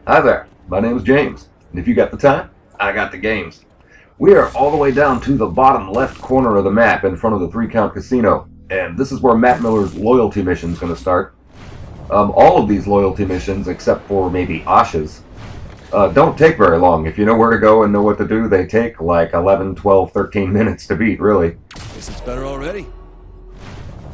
Hi there, my name is James, and if you got the time, I got the games. We are all the way down to the bottom left corner of the map in front of the 3-count casino, and this is where Matt Miller's loyalty mission is going to start. All of these loyalty missions, except for maybe Asha's, don't take very long. If you know where to go and know what to do, they take like 11, 12, 13 minutes to beat, really. Guess it's better already.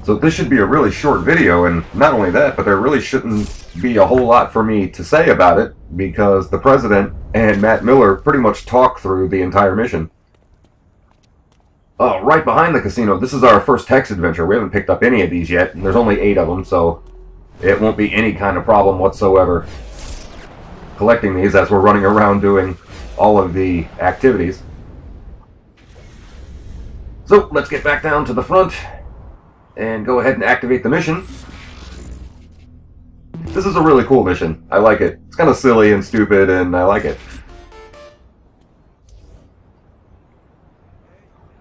So this should be a really short video, and not only that, but there really shouldn't be a whole lot for me to say about it, because the President and Matt Miller pretty much talk through the entire mission. Right behind the casino, this is our first text adventure. We haven't picked up any of these yet, and there's only 8 of them, so it won't be any kind of problem whatsoever collecting these as we're running around doing all of the activities. So let's get back down to the front and go ahead and activate the mission. This is a really cool mission. I like it. It's kind of silly and stupid, and I like it.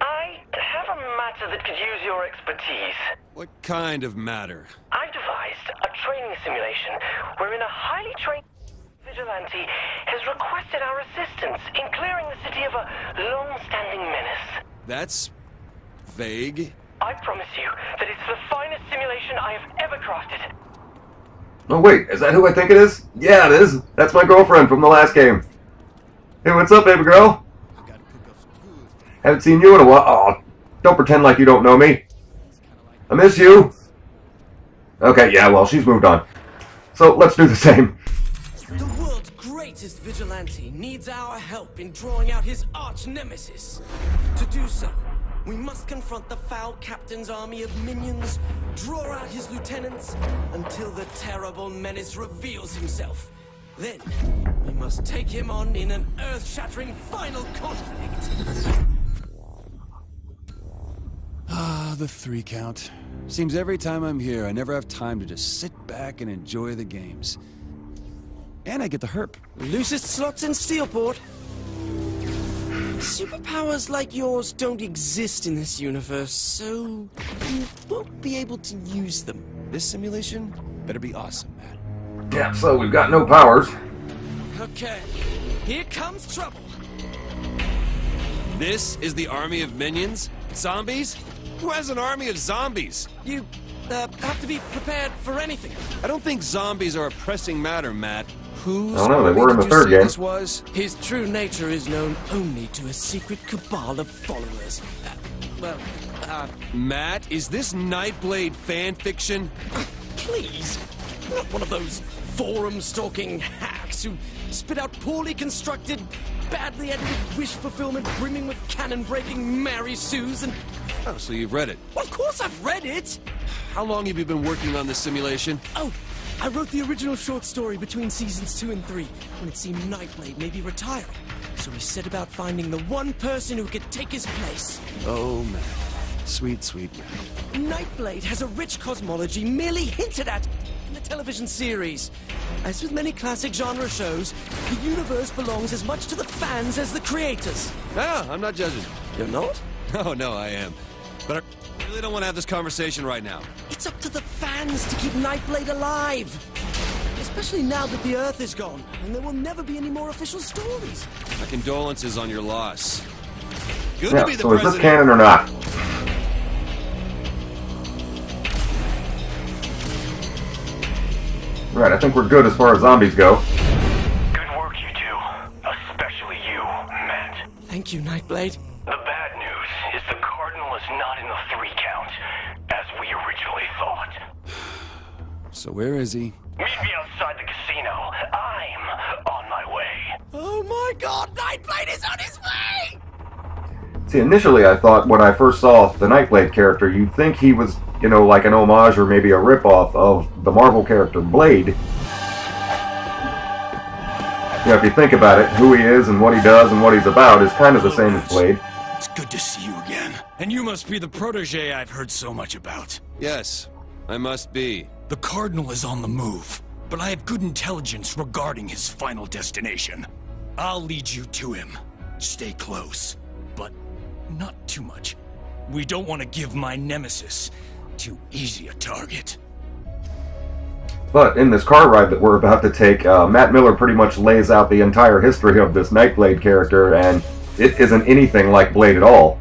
I have a matter that could use your expertise. What kind of matter? I've devised a training simulation wherein a highly trained vigilante has requested our assistance in clearing the city of a long-standing menace. That's vague. I promise you that it's the finest simulation I have ever crafted. Oh wait, is that who I think it is? Yeah, it is. That's my girlfriend from the last game. Hey, what's up, baby girl? Haven't seen you in a while. Oh, don't pretend like you don't know me. I miss you. Okay, yeah, well, she's moved on. So, let's do the same. The world's greatest vigilante needs our help in drawing out his arch-nemesis. To do so, we must confront the foul captain's army of minions, draw out his lieutenants, until the terrible menace reveals himself. Then, we must take him on in an earth-shattering final conflict. Ah, the 3-count. Seems every time I'm here, I never have time to just sit back and enjoy the games. And I get the herp. Loosest slots in Steelport. Superpowers like yours don't exist in this universe, so you won't be able to use them. This simulation better be awesome, man. Yeah, so we've got no powers. Okay, here comes trouble. This is the army of minions? Zombies? Who has an army of zombies? You have to be prepared for anything. I don't think zombies are a pressing matter, Matt. Whose I don't know, they army were in did the you third say game. this was? His true nature is known only to a secret cabal of followers. Matt, is this Nightblade fan fiction? Please, not one of those forum-stalking hacks who spit out poorly constructed, badly edited wish fulfillment brimming with cannon-breaking Mary Sues and... Oh, so you've read it. Well, of course I've read it! How long have you been working on this simulation? Oh, I wrote the original short story between seasons 2 and 3, when it seemed Nightblade may be retiring. So we set about finding the one person who could take his place. Oh, Matt. Sweet, sweet Matt. Nightblade has a rich cosmology merely hinted at in the television series. As with many classic genre shows, the universe belongs as much to the fans as the creators. No, I'm not judging. You're not? No, I am. But I really don't want to have this conversation right now. It's up to the fans to keep Nightblade alive. Especially now that the Earth is gone, and there will never be any more official stories. My condolences on your loss. Good Yeah, to be the so is this president. canon or not? Right, I think we're good as far as zombies go. Good work, you two. Especially you, Matt. Thank you, Nightblade. The bad news is the Cardinal is not in the 3-count, as we originally thought. So where is he? Meet me outside the casino. I'm on my way. Oh my god, Nightblade is on his way! See, initially I thought when I first saw the Nightblade character, you'd think he was, you know, like an homage or maybe a ripoff of the Marvel character Blade. You know, if you think about it, who he is and what he does and what he's about is kind of the same as Blade. It's good to see you again. And you must be the protege I've heard so much about. Yes, I must be. The Cardinal is on the move, but I have good intelligence regarding his final destination. I'll lead you to him. Stay close, but not too much. We don't want to give my nemesis too easy a target. But in this car ride that we're about to take, Matt Miller pretty much lays out the entire history of this Nightblade character, and it isn't anything like Blade at all.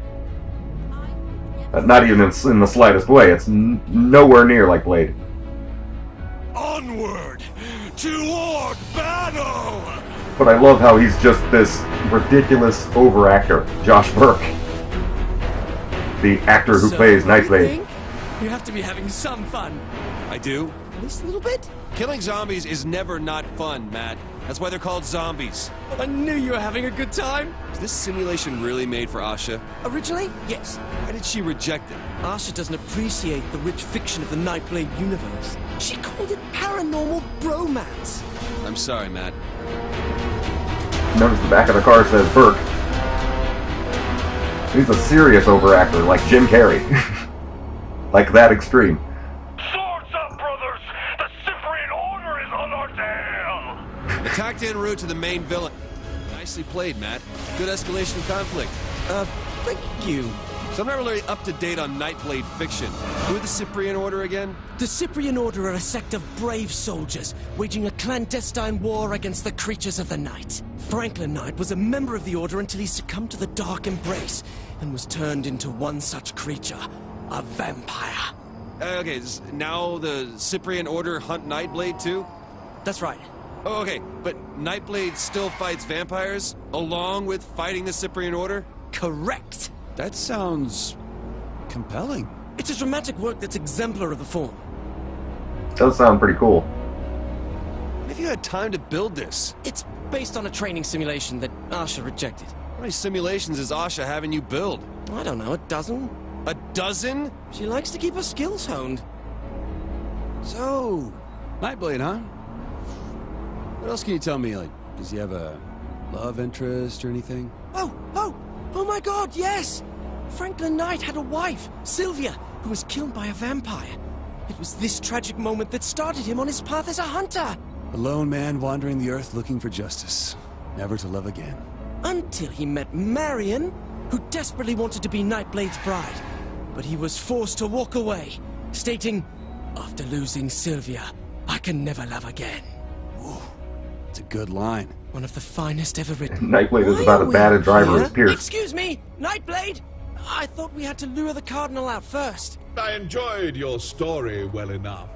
Not even in the slightest way. It's nowhere near like Blade. Onward! Toward battle! But I love how he's just this ridiculous over-actor, Josh Burke. The actor who plays Nightblade. You have to be having some fun. I do. At least a little bit? Killing zombies is never not fun, Matt. That's why they're called zombies. Well, I knew you were having a good time. Is this simulation really made for Asha? Originally, yes. Why did she reject it? Asha doesn't appreciate the rich fiction of the Nightblade universe. She called it paranormal bromance. I'm sorry, Matt. Notice the back of the car says Burke. He's a serious over-actor, like Jim Carrey. Like that extreme. Swords up, brothers! The Cyprian Order is on our tail! Attacked en route to the main villain. Nicely played, Matt. Good escalation of conflict. Thank you. So I'm not really up to date on Nightblade fiction. Who are the Cyprian Order again? The Cyprian Order are a sect of brave soldiers, waging a clandestine war against the creatures of the night. Franklin Knight was a member of the Order until he succumbed to the Dark Embrace, and was turned into one such creature, a vampire. Okay, now the Cyprian Order hunt Nightblade too? That's right. Oh, okay, but Nightblade still fights vampires, along with fighting the Cyprian Order? Correct. That sounds compelling. It's a dramatic work that's exemplar of the form. Does sound pretty cool. If you had time to build this. It's based on a training simulation that Asha rejected. How many simulations is Asha having you build? I don't know, a dozen? A dozen? She likes to keep her skills honed. So, Nightblade, huh? What else can you tell me? Like, does he have a love interest or anything? Oh my god, yes! Franklin Knight had a wife, Sylvia, who was killed by a vampire. It was this tragic moment that started him on his path as a hunter. A lone man wandering the earth looking for justice, never to love again. Until he met Marion, who desperately wanted to be Nightblade's bride. But he was forced to walk away, stating, "After losing Sylvia, I can never love again." Ooh, it's a good line. One of the finest ever written. Nightblade is Why about are as we bad a driver here? as Pierce. Excuse me, Nightblade! I thought we had to lure the Cardinal out first. I enjoyed your story well enough,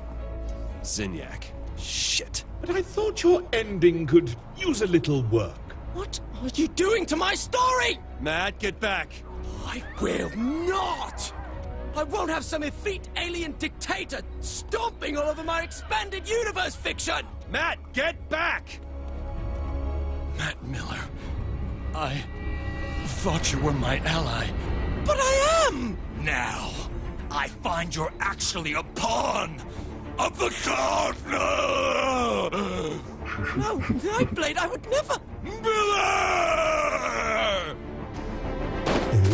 Zinyak. Shit. but I thought your ending could use a little work. What are you doing to my story? Matt, get back. I will not! I won't have some effete alien dictator stomping all over my expanded universe fiction! Matt, get back! Matt Miller, I thought you were my ally. But I am! Now, I find you're actually a pawn of the Cardinal! No, Nightblade, I would never! Miller!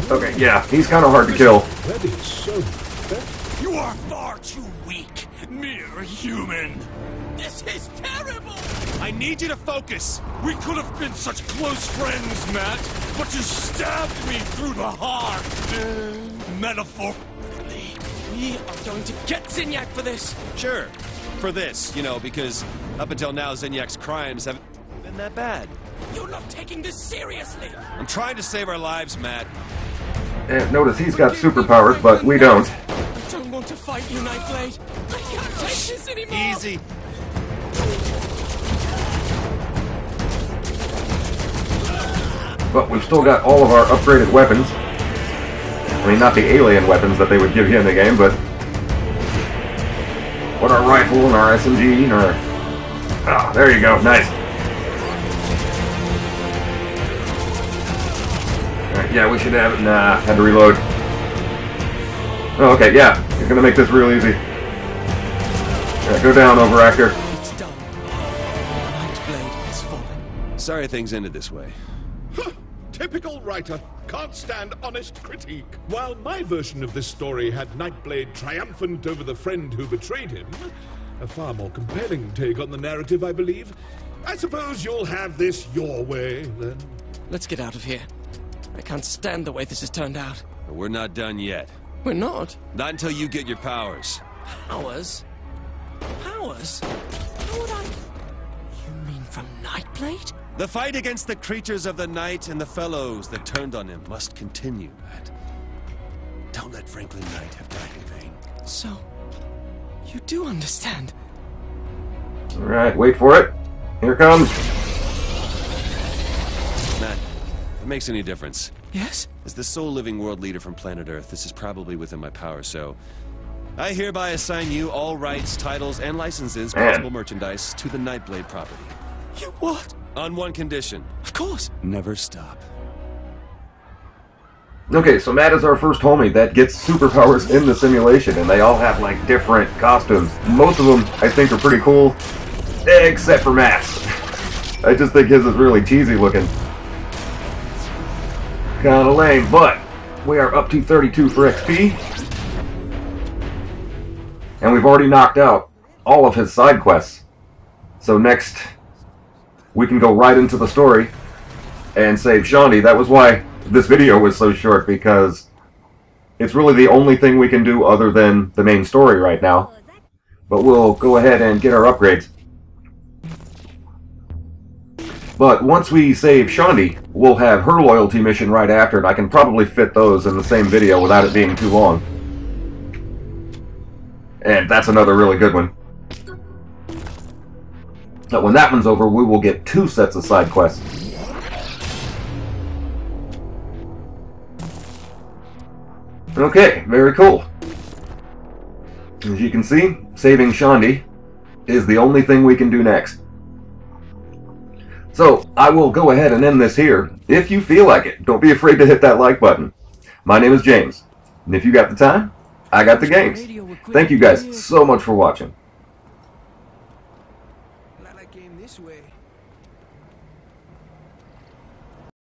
Okay, yeah, he's kind of hard to kill. That is so pathetic. You are far too weak, mere human. This is terrible! I need you to focus. We could have been such close friends, Matt, but you stabbed me through the heart. Metaphorically. We are going to get Zinyak for this! Sure. For this, because up until now, Zinyak's crimes haven't been that bad. You're not taking this seriously! I'm trying to save our lives, Matt. And notice he's got superpowers, but we don't. I don't want to fight you, Nightblade! I can't take this anymore! Easy. But we've still got all of our upgraded weapons. I mean, not the alien weapons that they would give you in the game, but... What our rifle and our SMG and our... Ah, there you go, nice. Alright, yeah, we should have it. Nah, had to reload. Oh, okay, yeah, you're gonna make this real easy. Yeah, go down, overactor. It's done. Nightblade has fallen. Sorry things ended this way. Typical writer. Can't stand honest critique. While my version of this story had Nightblade triumphant over the friend who betrayed him, a far more compelling take on the narrative, I believe. I suppose you'll have this your way, then. Let's get out of here. I can't stand the way this has turned out. But we're not done yet. We're not. Not until you get your powers. Ours? Powers? How would I... You mean from Nightblade? The fight against the creatures of the night and the fellows that turned on him must continue, Matt. Don't let Franklin Knight have died in vain. So, you do understand? Alright, wait for it. Here it comes. Matt, if it makes any difference. Yes? As the sole living world leader from planet Earth, this is probably within my power, so... I hereby assign you all rights, titles, and licenses, possible merchandise, to the Nightblade property. You what? On one condition. Of course. Never stop. Okay, so Matt is our first homie that gets superpowers in the simulation, and they all have, like, different costumes. Most of them, I think, are pretty cool, except for Matt's. I just think his is really cheesy looking. Kinda lame, but we are up to 32 for XP. And we've already knocked out all of his side quests. So next, we can go right into the story and save Shaundi. That was why this video was so short, because it's really the only thing we can do other than the main story right now. But we'll go ahead and get our upgrades. But once we save Shaundi, we'll have her loyalty mission right after, and I can probably fit those in the same video without it being too long. And that's another really good one. But when that one's over, we will get 2 sets of side quests. Okay, very cool. As you can see, saving Shaundi is the only thing we can do next. So, I will go ahead and end this here. If you feel like it, don't be afraid to hit that like button. My name is James, and if you got the time, I got the games. Thank you guys so much for watching. Glad I came this way.